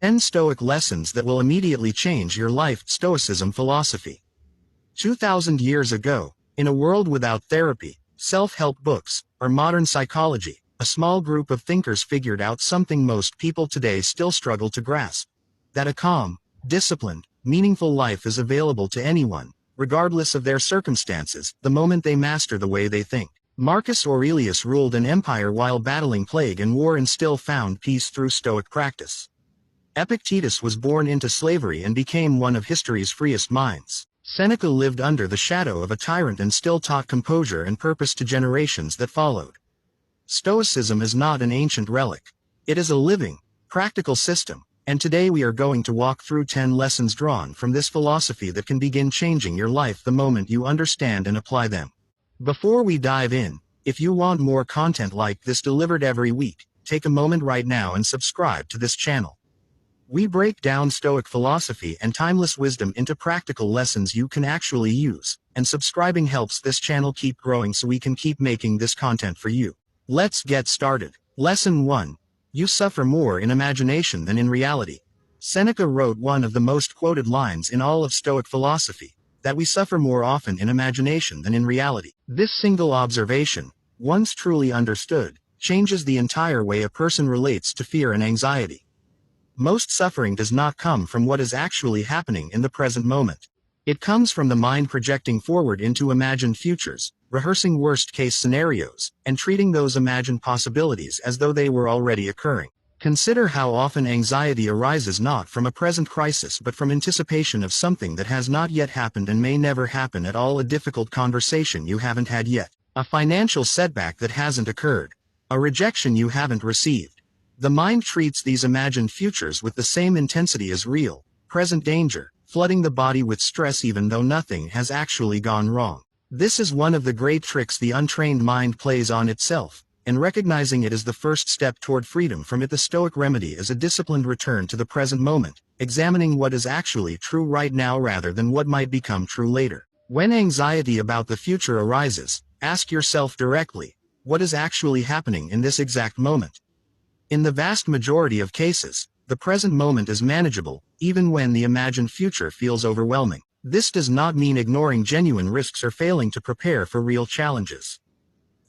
10 Stoic Lessons that will immediately change your life. Stoicism philosophy. 2,000 years ago, in a world without therapy, self-help books, or modern psychology, a small group of thinkers figured out something most people today still struggle to grasp. That a calm, disciplined, meaningful life is available to anyone, regardless of their circumstances, the moment they master the way they think. Marcus Aurelius ruled an empire while battling plague and war and still found peace through Stoic practice. Epictetus was born into slavery and became one of history's freest minds. Seneca lived under the shadow of a tyrant and still taught composure and purpose to generations that followed. Stoicism is not an ancient relic. It is a living, practical system, and today we are going to walk through 10 lessons drawn from this philosophy that can begin changing your life the moment you understand and apply them. Before we dive in, if you want more content like this delivered every week, take a moment right now and subscribe to this channel. We break down Stoic philosophy and timeless wisdom into practical lessons you can actually use, and subscribing helps this channel keep growing so we can keep making this content for you. Let's get started. Lesson 1. You suffer more in imagination than in reality. Seneca wrote one of the most quoted lines in all of Stoic philosophy, that we suffer more often in imagination than in reality. This single observation, once truly understood, changes the entire way a person relates to fear and anxiety. Most suffering does not come from what is actually happening in the present moment. It comes from the mind projecting forward into imagined futures, rehearsing worst-case scenarios, and treating those imagined possibilities as though they were already occurring. Consider how often anxiety arises not from a present crisis but from anticipation of something that has not yet happened and may never happen at all. A difficult conversation you haven't had yet, a financial setback that hasn't occurred, a rejection you haven't received. The mind treats these imagined futures with the same intensity as real, present danger, flooding the body with stress even though nothing has actually gone wrong. This is one of the great tricks the untrained mind plays on itself, and recognizing it is the first step toward freedom from it. The Stoic remedy is a disciplined return to the present moment, examining what is actually true right now rather than what might become true later. When anxiety about the future arises, ask yourself directly, what is actually happening in this exact moment? In the vast majority of cases, the present moment is manageable, even when the imagined future feels overwhelming. This does not mean ignoring genuine risks or failing to prepare for real challenges.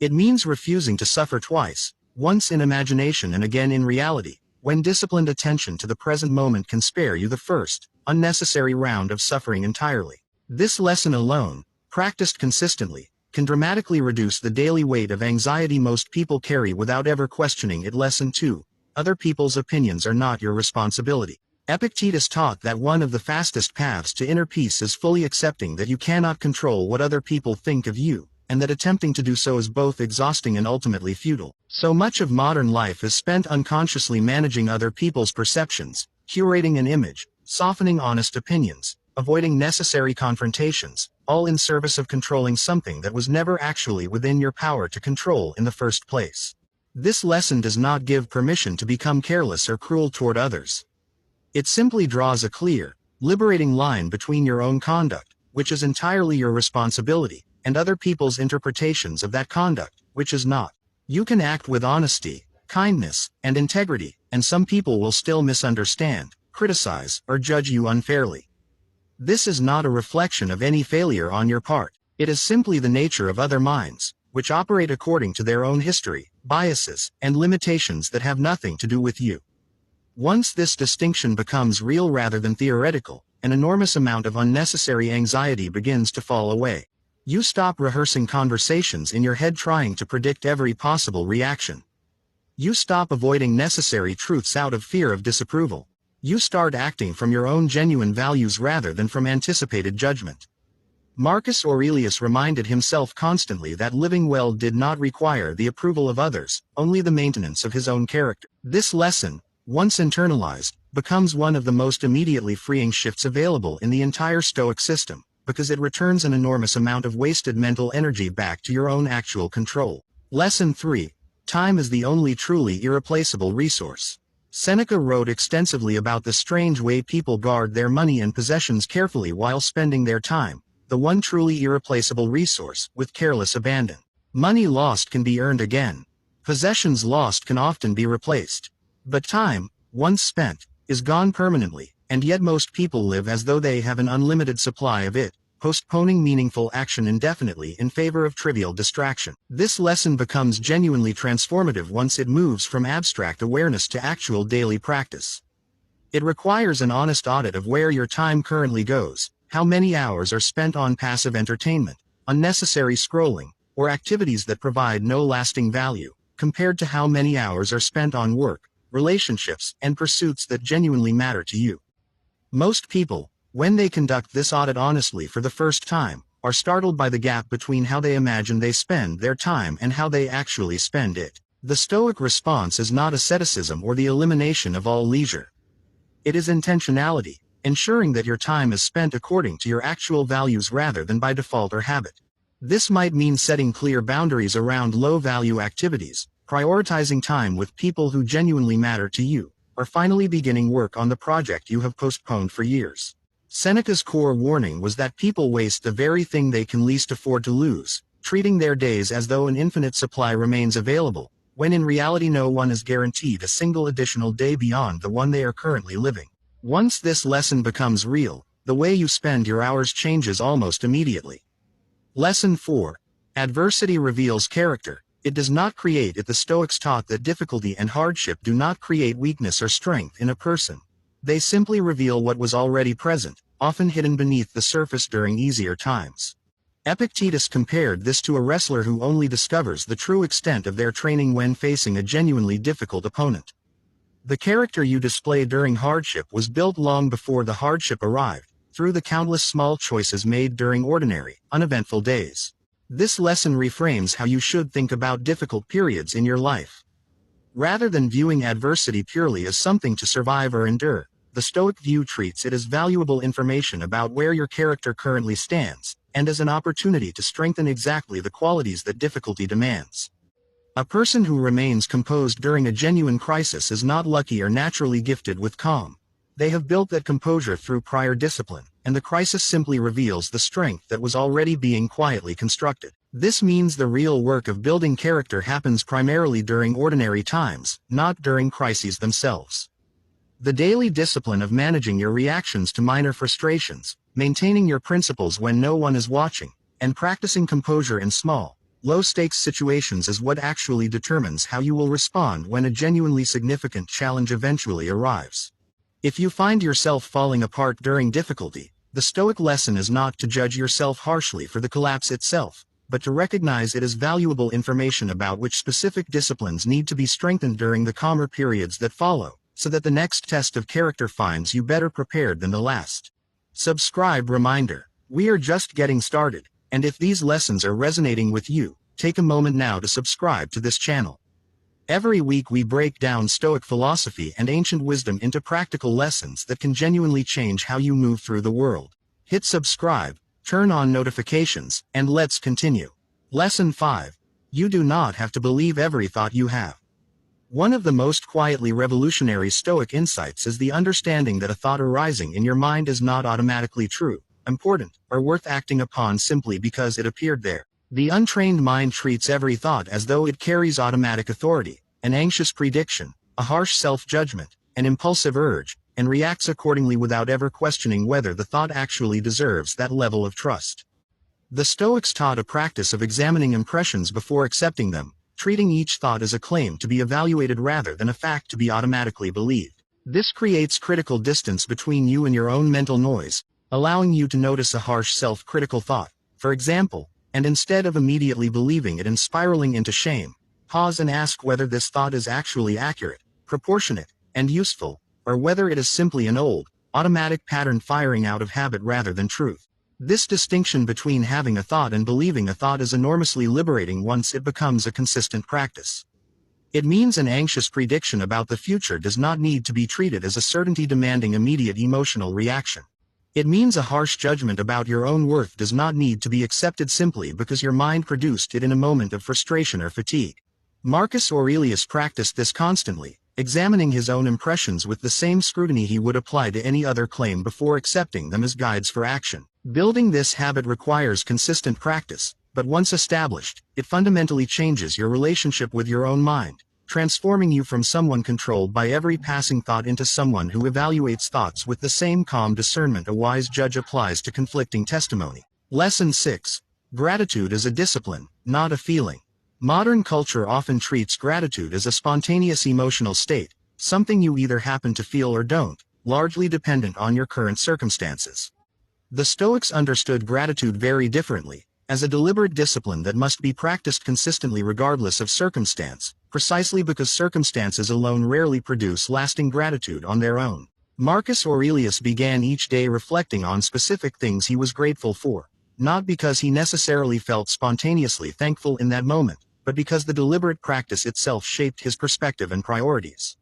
It means refusing to suffer twice, once in imagination and again in reality, when disciplined attention to the present moment can spare you the first, unnecessary round of suffering entirely. This lesson alone, practiced consistently, can dramatically reduce the daily weight of anxiety most people carry without ever questioning it. Lesson 2. Other people's opinions are not your responsibility. Epictetus taught that one of the fastest paths to inner peace is fully accepting that you cannot control what other people think of you, and that attempting to do so is both exhausting and ultimately futile. So much of modern life is spent unconsciously managing other people's perceptions, curating an image, softening honest opinions, avoiding necessary confrontations, all in service of controlling something that was never actually within your power to control in the first place. This lesson does not give permission to become careless or cruel toward others. It simply draws a clear, liberating line between your own conduct, which is entirely your responsibility, and other people's interpretations of that conduct, which is not. You can act with honesty, kindness, and integrity, and some people will still misunderstand, criticize, or judge you unfairly. This is not a reflection of any failure on your part. It is simply the nature of other minds, which operate according to their own history, biases, and limitations that have nothing to do with you. Once this distinction becomes real rather than theoretical, an enormous amount of unnecessary anxiety begins to fall away. You stop rehearsing conversations in your head trying to predict every possible reaction. You stop avoiding necessary truths out of fear of disapproval. You start acting from your own genuine values rather than from anticipated judgment. Marcus Aurelius reminded himself constantly that living well did not require the approval of others, only the maintenance of his own character. This lesson, once internalized, becomes one of the most immediately freeing shifts available in the entire Stoic system, because it returns an enormous amount of wasted mental energy back to your own actual control. Lesson 3. Time is the only truly irreplaceable resource. Seneca wrote extensively about the strange way people guard their money and possessions carefully while spending their time, the one truly irreplaceable resource, with careless abandon. Money lost can be earned again. Possessions lost can often be replaced. But time, once spent, is gone permanently, and yet most people live as though they have an unlimited supply of it, postponing meaningful action indefinitely in favor of trivial distraction. This lesson becomes genuinely transformative once it moves from abstract awareness to actual daily practice. It requires an honest audit of where your time currently goes, how many hours are spent on passive entertainment, unnecessary scrolling, or activities that provide no lasting value, compared to how many hours are spent on work, relationships, and pursuits that genuinely matter to you. Most people, when they conduct this audit honestly for the first time, are startled by the gap between how they imagine they spend their time and how they actually spend it. The Stoic response is not asceticism or the elimination of all leisure. It is intentionality, ensuring that your time is spent according to your actual values rather than by default or habit. This might mean setting clear boundaries around low-value activities, prioritizing time with people who genuinely matter to you, or finally beginning work on the project you have postponed for years. Seneca's core warning was that people waste the very thing they can least afford to lose, treating their days as though an infinite supply remains available, when in reality no one is guaranteed a single additional day beyond the one they are currently living. Once this lesson becomes real, the way you spend your hours changes almost immediately. Lesson 4. Adversity reveals character. It does not create it. The Stoics taught that difficulty and hardship do not create weakness or strength in a person. They simply reveal what was already present, often hidden beneath the surface during easier times. Epictetus compared this to a wrestler who only discovers the true extent of their training when facing a genuinely difficult opponent. The character you display during hardship was built long before the hardship arrived, through the countless small choices made during ordinary, uneventful days. This lesson reframes how you should think about difficult periods in your life. Rather than viewing adversity purely as something to survive or endure, the Stoic view treats it as valuable information about where your character currently stands, and as an opportunity to strengthen exactly the qualities that difficulty demands. A person who remains composed during a genuine crisis is not lucky or naturally gifted with calm. They have built that composure through prior discipline, and the crisis simply reveals the strength that was already being quietly constructed. This means the real work of building character happens primarily during ordinary times, not during crises themselves. The daily discipline of managing your reactions to minor frustrations, maintaining your principles when no one is watching, and practicing composure in small, low-stakes situations is what actually determines how you will respond when a genuinely significant challenge eventually arrives. If you find yourself falling apart during difficulty, the Stoic lesson is not to judge yourself harshly for the collapse itself, but to recognize it as valuable information about which specific disciplines need to be strengthened during the calmer periods that follow, so that the next test of character finds you better prepared than the last. Subscribe reminder. We are just getting started, and if these lessons are resonating with you, take a moment now to subscribe to this channel. Every week we break down Stoic philosophy and ancient wisdom into practical lessons that can genuinely change how you move through the world. Hit subscribe, turn on notifications, and let's continue. Lesson 5. You do not have to believe every thought you have. One of the most quietly revolutionary Stoic insights is the understanding that a thought arising in your mind is not automatically true, important, or worth acting upon simply because it appeared there. The untrained mind treats every thought as though it carries automatic authority, an anxious prediction, a harsh self-judgment, an impulsive urge, and reacts accordingly without ever questioning whether the thought actually deserves that level of trust. The Stoics taught a practice of examining impressions before accepting them, treating each thought as a claim to be evaluated rather than a fact to be automatically believed. This creates critical distance between you and your own mental noise, allowing you to notice a harsh self-critical thought, for example, and instead of immediately believing it and spiraling into shame, pause and ask whether this thought is actually accurate, proportionate, and useful, or whether it is simply an old, automatic pattern firing out of habit rather than truth. This distinction between having a thought and believing a thought is enormously liberating once it becomes a consistent practice. It means an anxious prediction about the future does not need to be treated as a certainty demanding immediate emotional reaction. It means a harsh judgment about your own worth does not need to be accepted simply because your mind produced it in a moment of frustration or fatigue. Marcus Aurelius practiced this constantly, examining his own impressions with the same scrutiny he would apply to any other claim before accepting them as guides for action. Building this habit requires consistent practice, but once established, it fundamentally changes your relationship with your own mind, transforming you from someone controlled by every passing thought into someone who evaluates thoughts with the same calm discernment a wise judge applies to conflicting testimony. Lesson 6. Gratitude is a discipline, not a feeling. Modern culture often treats gratitude as a spontaneous emotional state, something you either happen to feel or don't, largely dependent on your current circumstances. The Stoics understood gratitude very differently, as a deliberate discipline that must be practiced consistently regardless of circumstance, precisely because circumstances alone rarely produce lasting gratitude on their own. Marcus Aurelius began each day reflecting on specific things he was grateful for, not because he necessarily felt spontaneously thankful in that moment, but because the deliberate practice itself shaped his perspective and priorities.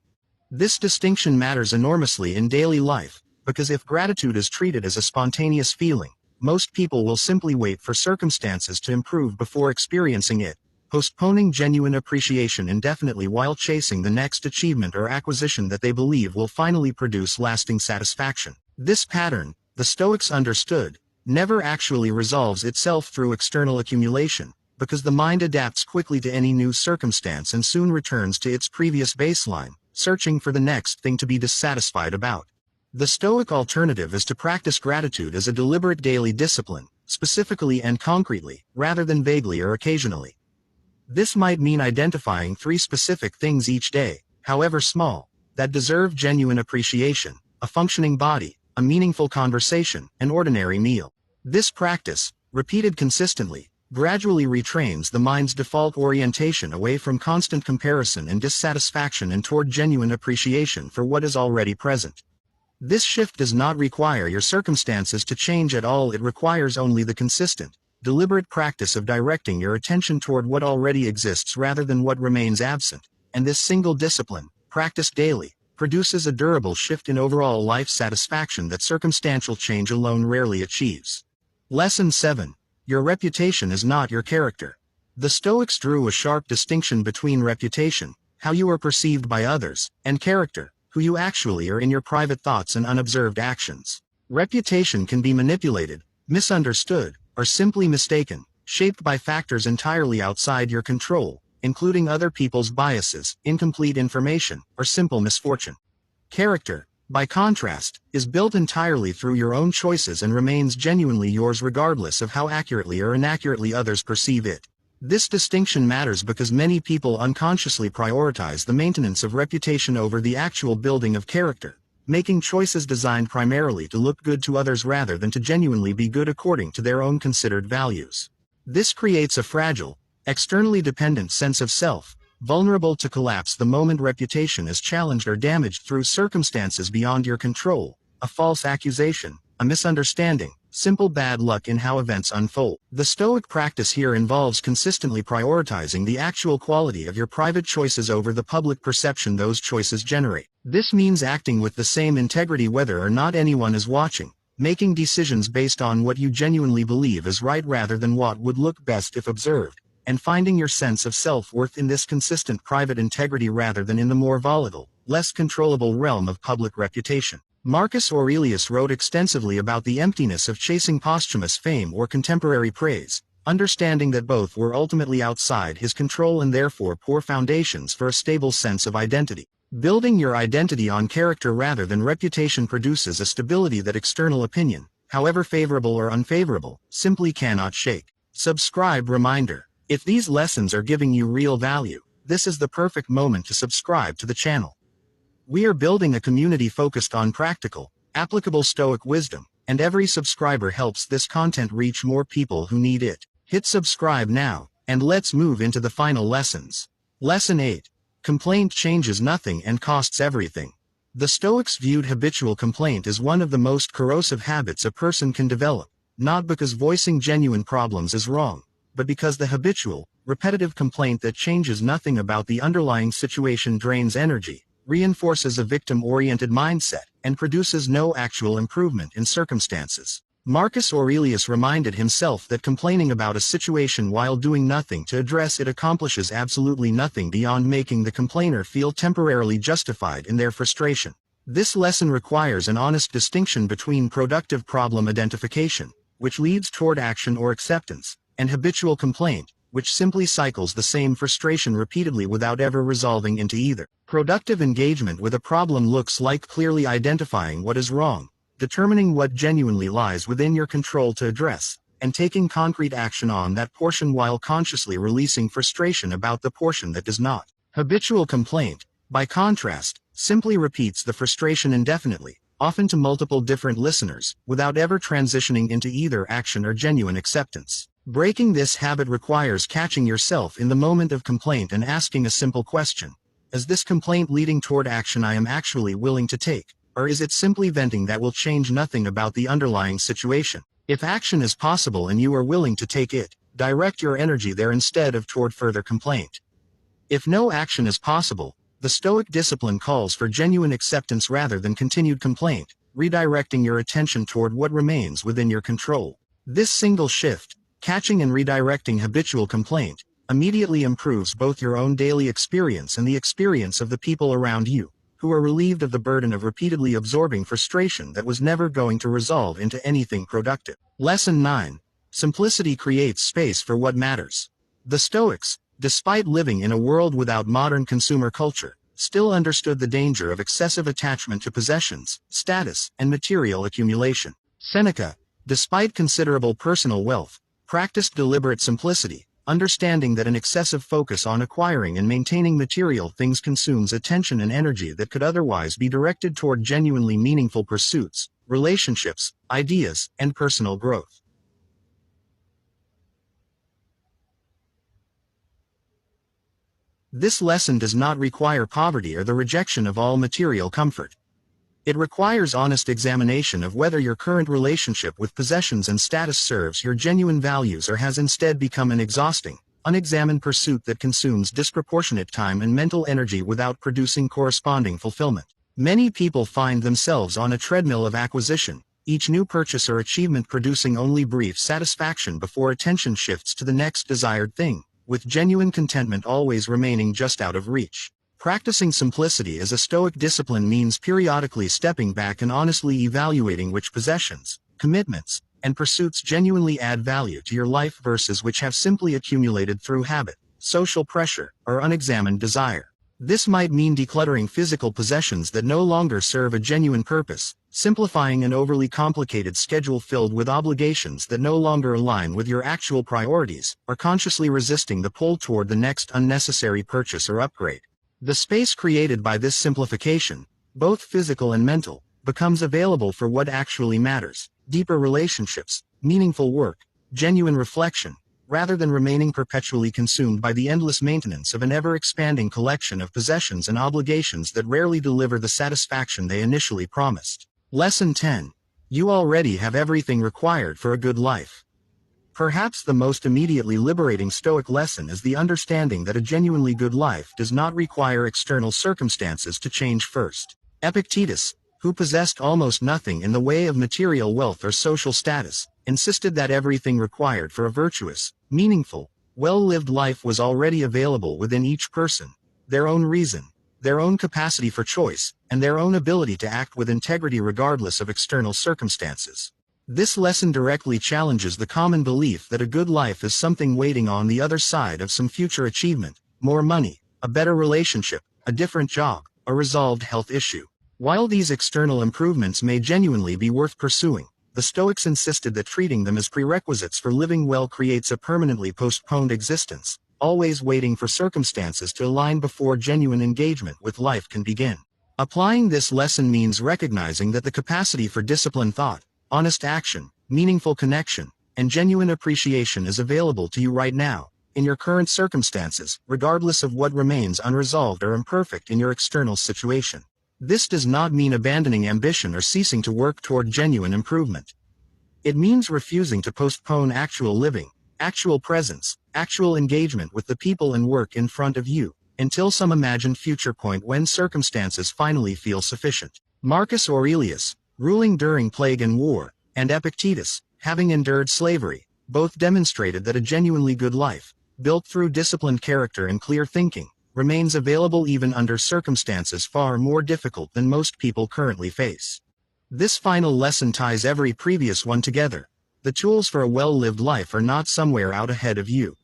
This distinction matters enormously in daily life, because if gratitude is treated as a spontaneous feeling, most people will simply wait for circumstances to improve before experiencing it, postponing genuine appreciation indefinitely while chasing the next achievement or acquisition that they believe will finally produce lasting satisfaction. This pattern, the Stoics understood, never actually resolves itself through external accumulation, because the mind adapts quickly to any new circumstance and soon returns to its previous baseline, searching for the next thing to be dissatisfied about. The Stoic alternative is to practice gratitude as a deliberate daily discipline, specifically and concretely, rather than vaguely or occasionally. This might mean identifying 3 specific things each day, however small, that deserve genuine appreciation: a functioning body, a meaningful conversation, an ordinary meal. This practice, repeated consistently, gradually retrains the mind's default orientation away from constant comparison and dissatisfaction and toward genuine appreciation for what is already present. This shift does not require your circumstances to change at all. It requires only the consistent, deliberate practice of directing your attention toward what already exists rather than what remains absent, and this single discipline, practiced daily, produces a durable shift in overall life satisfaction that circumstantial change alone rarely achieves. Lesson 7. Your reputation is not your character. The Stoics drew a sharp distinction between reputation, how you are perceived by others, and character, who you actually are in your private thoughts and unobserved actions. Reputation can be manipulated, misunderstood, or simply mistaken, shaped by factors entirely outside your control, including other people's biases, incomplete information, or simple misfortune. Character, by contrast, is built entirely through your own choices and remains genuinely yours regardless of how accurately or inaccurately others perceive it. This distinction matters because many people unconsciously prioritize the maintenance of reputation over the actual building of character, making choices designed primarily to look good to others rather than to genuinely be good according to their own considered values. This creates a fragile, externally dependent sense of self, vulnerable to collapse the moment reputation is challenged or damaged through circumstances beyond your control: a false accusation, a misunderstanding, simple bad luck in how events unfold. The Stoic practice here involves consistently prioritizing the actual quality of your private choices over the public perception those choices generate. This means acting with the same integrity whether or not anyone is watching, making decisions based on what you genuinely believe is right rather than what would look best if observed, and finding your sense of self-worth in this consistent private integrity rather than in the more volatile, less controllable realm of public reputation. Marcus Aurelius wrote extensively about the emptiness of chasing posthumous fame or contemporary praise, understanding that both were ultimately outside his control and therefore poor foundations for a stable sense of identity. Building your identity on character rather than reputation produces a stability that external opinion, however favorable or unfavorable, simply cannot shake. Subscribe reminder. If these lessons are giving you real value, this is the perfect moment to subscribe to the channel. We are building a community focused on practical, applicable Stoic wisdom, and every subscriber helps this content reach more people who need it. Hit subscribe now, and let's move into the final lessons. Lesson 8. Complaint changes nothing and costs everything. The Stoics viewed habitual complaint as one of the most corrosive habits a person can develop, not because voicing genuine problems is wrong, but because the habitual, repetitive complaint that changes nothing about the underlying situation drains energy, reinforces a victim-oriented mindset, and produces no actual improvement in circumstances. Marcus Aurelius reminded himself that complaining about a situation while doing nothing to address it accomplishes absolutely nothing beyond making the complainer feel temporarily justified in their frustration. This lesson requires an honest distinction between productive problem identification, which leads toward action or acceptance, and habitual complaint, which simply cycles the same frustration repeatedly without ever resolving into either. Productive engagement with a problem looks like clearly identifying what is wrong, determining what genuinely lies within your control to address, and taking concrete action on that portion while consciously releasing frustration about the portion that does not. Habitual complaint, by contrast, simply repeats the frustration indefinitely, often to multiple different listeners, without ever transitioning into either action or genuine acceptance. Breaking this habit requires catching yourself in the moment of complaint and asking a simple question. Is this complaint leading toward action I am actually willing to take, or is it simply venting that will change nothing about the underlying situation? If action is possible and you are willing to take it, direct your energy there instead of toward further complaint. If no action is possible, the Stoic discipline calls for genuine acceptance rather than continued complaint, redirecting your attention toward what remains within your control. This single shift, catching and redirecting habitual complaint, immediately improves both your own daily experience and the experience of the people around you, who are relieved of the burden of repeatedly absorbing frustration that was never going to resolve into anything productive. Lesson 9. Simplicity creates space for what matters. The Stoics, despite living in a world without modern consumer culture, still understood the danger of excessive attachment to possessions, status, and material accumulation. Seneca, despite considerable personal wealth, practiced deliberate simplicity, understanding that an excessive focus on acquiring and maintaining material things consumes attention and energy that could otherwise be directed toward genuinely meaningful pursuits, relationships, ideas, and personal growth. This lesson does not require poverty or the rejection of all material comfort. It requires honest examination of whether your current relationship with possessions and status serves your genuine values or has instead become an exhausting, unexamined pursuit that consumes disproportionate time and mental energy without producing corresponding fulfillment. Many people find themselves on a treadmill of acquisition, each new purchase or achievement producing only brief satisfaction before attention shifts to the next desired thing, with genuine contentment always remaining just out of reach. Practicing simplicity as a Stoic discipline means periodically stepping back and honestly evaluating which possessions, commitments, and pursuits genuinely add value to your life versus which have simply accumulated through habit, social pressure, or unexamined desire. This might mean decluttering physical possessions that no longer serve a genuine purpose, simplifying an overly complicated schedule filled with obligations that no longer align with your actual priorities, or consciously resisting the pull toward the next unnecessary purchase or upgrade. The space created by this simplification, both physical and mental, becomes available for what actually matters: deeper relationships, meaningful work, genuine reflection, rather than remaining perpetually consumed by the endless maintenance of an ever-expanding collection of possessions and obligations that rarely deliver the satisfaction they initially promised. Lesson 10. You already have everything required for a good life. Perhaps the most immediately liberating Stoic lesson is the understanding that a genuinely good life does not require external circumstances to change first. Epictetus, who possessed almost nothing in the way of material wealth or social status, insisted that everything required for a virtuous, meaningful, well-lived life was already available within each person: their own reason, their own capacity for choice, and their own ability to act with integrity regardless of external circumstances. This lesson directly challenges the common belief that a good life is something waiting on the other side of some future achievement: more money, a better relationship, a different job, a resolved health issue. While these external improvements may genuinely be worth pursuing, the Stoics insisted that treating them as prerequisites for living well creates a permanently postponed existence, always waiting for circumstances to align before genuine engagement with life can begin. Applying this lesson means recognizing that the capacity for disciplined thought, honest action, meaningful connection, and genuine appreciation is available to you right now, in your current circumstances, regardless of what remains unresolved or imperfect in your external situation. This does not mean abandoning ambition or ceasing to work toward genuine improvement. It means refusing to postpone actual living, actual presence, actual engagement with the people and work in front of you, until some imagined future point when circumstances finally feel sufficient. Marcus Aurelius, ruling during plague and war, and Epictetus, having endured slavery, both demonstrated that a genuinely good life, built through disciplined character and clear thinking, remains available even under circumstances far more difficult than most people currently face. This final lesson ties every previous one together. The tools for a well-lived life are not somewhere out ahead of you.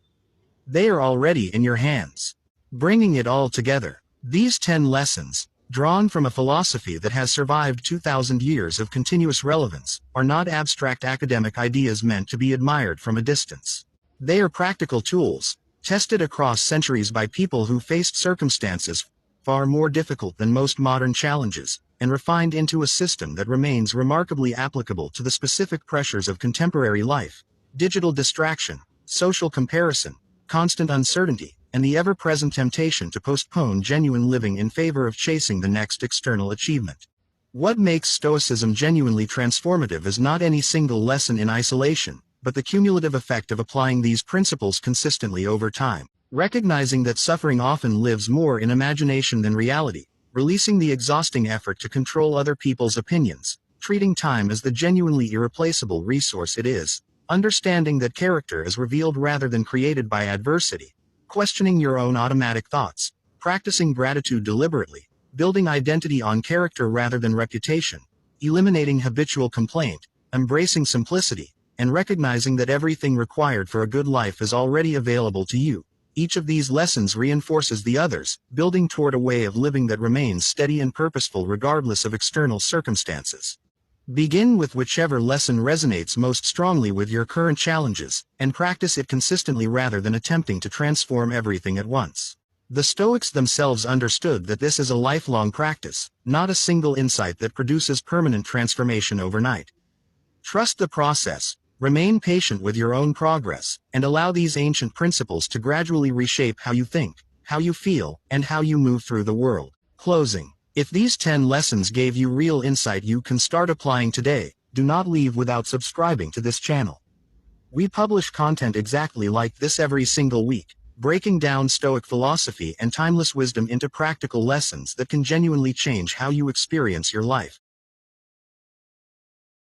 They are already in your hands. Bringing it all together. These 10 lessons, drawn from a philosophy that has survived 2,000 years of continuous relevance, are not abstract academic ideas meant to be admired from a distance. They are practical tools, tested across centuries by people who faced circumstances far more difficult than most modern challenges, and refined into a system that remains remarkably applicable to the specific pressures of contemporary life: digital distraction, social comparison, constant uncertainty, and the ever-present temptation to postpone genuine living in favor of chasing the next external achievement. What makes Stoicism genuinely transformative is not any single lesson in isolation, but the cumulative effect of applying these principles consistently over time. Recognizing that suffering often lives more in imagination than reality, releasing the exhausting effort to control other people's opinions, treating time as the genuinely irreplaceable resource it is, understanding that character is revealed rather than created by adversity, questioning your own automatic thoughts, practicing gratitude deliberately, building identity on character rather than reputation, eliminating habitual complaint, embracing simplicity, and recognizing that everything required for a good life is already available to you. Each of these lessons reinforces the others, building toward a way of living that remains steady and purposeful regardless of external circumstances. Begin with whichever lesson resonates most strongly with your current challenges, and practice it consistently rather than attempting to transform everything at once. The Stoics themselves understood that this is a lifelong practice, not a single insight that produces permanent transformation overnight. Trust the process, remain patient with your own progress, and allow these ancient principles to gradually reshape how you think, how you feel, and how you move through the world. Closing. If these 10 lessons gave you real insight you can start applying today, do not leave without subscribing to this channel. We publish content exactly like this every single week, breaking down Stoic philosophy and timeless wisdom into practical lessons that can genuinely change how you experience your life.